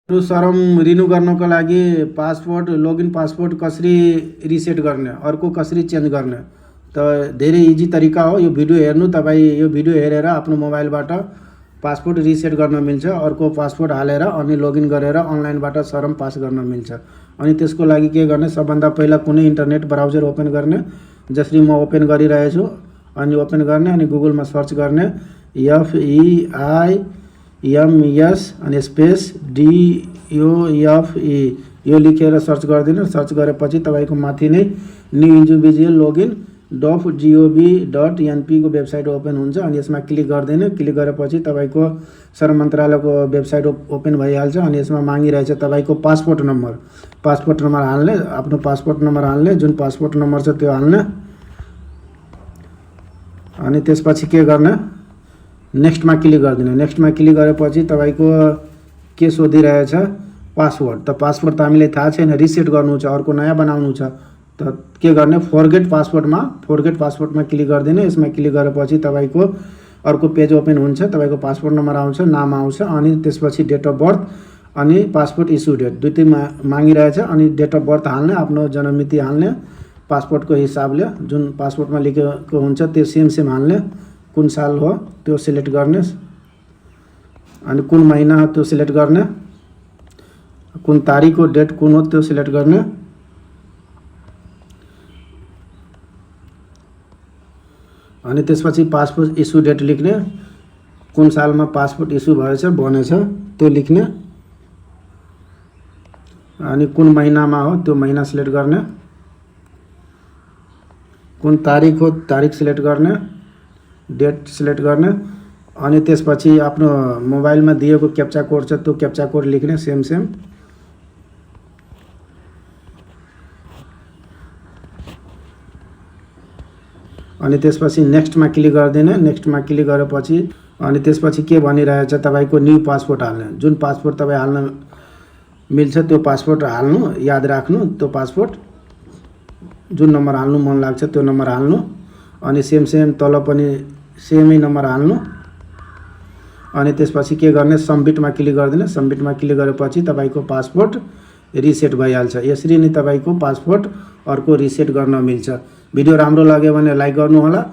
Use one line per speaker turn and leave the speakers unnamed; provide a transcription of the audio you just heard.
सरम रिन्यू गर्नको लागि पासपोर्ट लगइन पासपोर्ट कसरी रिसेट गर्ने, अर्को कसरी चेन्ज गर्ने, त धेरै इजी तरिका हो। यो भिडियो हेर्नु, तपाईँ यो भिडियो हेरेर आफ्नो मोबाइलबाट पासपोर्ट रिसेट गर्न मिल्छ, अर्को पासपोर्ट हालेर अनि लगइन गरेर अनलाइनबाट सरम पास गर्न मिल्छ। अनि त्यसको लागि के गर्ने, सबभन्दा पहिला कुनै इन्टरनेट ब्राउजर ओपन गर्ने, जसरी म ओपन गरिरहेछु। अनि ओपन गर्ने अनि गुगलमा सर्च गर्ने FEIMS अनि स्पेस DOFE यो लेखेर सर्च गरिदिनु। सर्च गरेपछि तपाईको माथि नै न्यू इन्डिभिजुअल लगइन .gov.np को वेबसाइट ओपन हुन्छ। अनि यसमा क्लिक गरिदिनु। क्लिक गरेपछि तपाईको श्रम मन्त्रालयको वेबसाइट ओपन भइहाल्छ। अनि यसमा मागिरहेछ तपाईको पासपोर्ट नम्बर हाल्ने, आफ्नो पासपोर्ट नम्बर हाल्ने, जुन पासपोर्ट नम्बर छ त्यो हाल्ने। अनि त्यसपछि के गर्ने, नेक्स्टमा क्लिक गरिदिनु। नेक्स्टमा क्लिक गरेपछि तपाईको के सोधिरहेछ, पासवर्ड। त पासवर्ड त हामीलाई थाहा छैन, रिसेट गर्नु छ, अर्को नयाँ बनाउनु छ। त के गर्ने, फर्गेट पासवर्डमा क्लिक गरिदिनु। यसमा क्लिक गरेपछि तपाईको अर्को पेज ओपन हुन्छ। तपाईको पासपोर्ट नम्बर आउँछ, नाम आउँछ, अनि त्यसपछि डेट अफ बर्थ अनि पासपोर्ट इस्यु डेट दुईटै मागिरहेछ। अनि डेट अफ बर्थ हाल्ने, आफ्नो जन्ममिति हाल्ने, पासपोर्टको हिसाबले जुन पासपोर्टमा लेखेको हुन्छ त्यो सेम हाल्ने। कुन साल हो त्यो सिलेक्ट गर्ने, अनि कुन महिना हो त्यो सिलेक्ट गर्ने, कुन तारिक हो, डेट कुन हो त्यो सिलेक्ट गर्ने। अनि त्यसपछि पासपोर्ट इस्यु डेट लेख्ने, कुन सालमा पासपोर्ट इस्यु भएछ बनेछ त्यो लेख्ने। अनि कुन महिनामा हो त्यो महिना सिलेक्ट गर्ने, कुन तारिक हो तारिक सिलेक्ट गर्ने, डेट सिलेक्ट गर्ने। अनि त्यसपछि आफ्नो मोबाइलमा दिएको क्याप्चा कोड छ त्यो क्याप्चा कोड लेख्ने सेम। अनि त्यसपछि नेक्स्टमा क्लिक गरिदिने। नेक्स्टमा क्लिक गरेपछि अनि त्यसपछि के भनिरहेछ, तपाईको न्यू पासपोर्ट हाल्ने, जुन पासपोर्ट तपाईँ हाल्न मिल्छ त्यो पासपोर्ट हाल्नु, याद राख्नु। त्यो पासपोर्ट जुन नम्बर हाल्नु मन लाग्छ त्यो नम्बर हाल्नु। अनि सेम तल पनि सेमै नम्बर हाल्नु। अनि त्यसपछि के गर्ने, सबमिटमा क्लिक गरिदिने। सबमिटमा क्लिक गरेपछि तपाईको पासपोर्ट रिसेट भइहाल्छ। यसरी नै तपाईको पासपोर्ट अर्को रिसेट गर्न मिल्छ। भिडियो राम्रो लाग्यो भने लाइक गर्नु होला।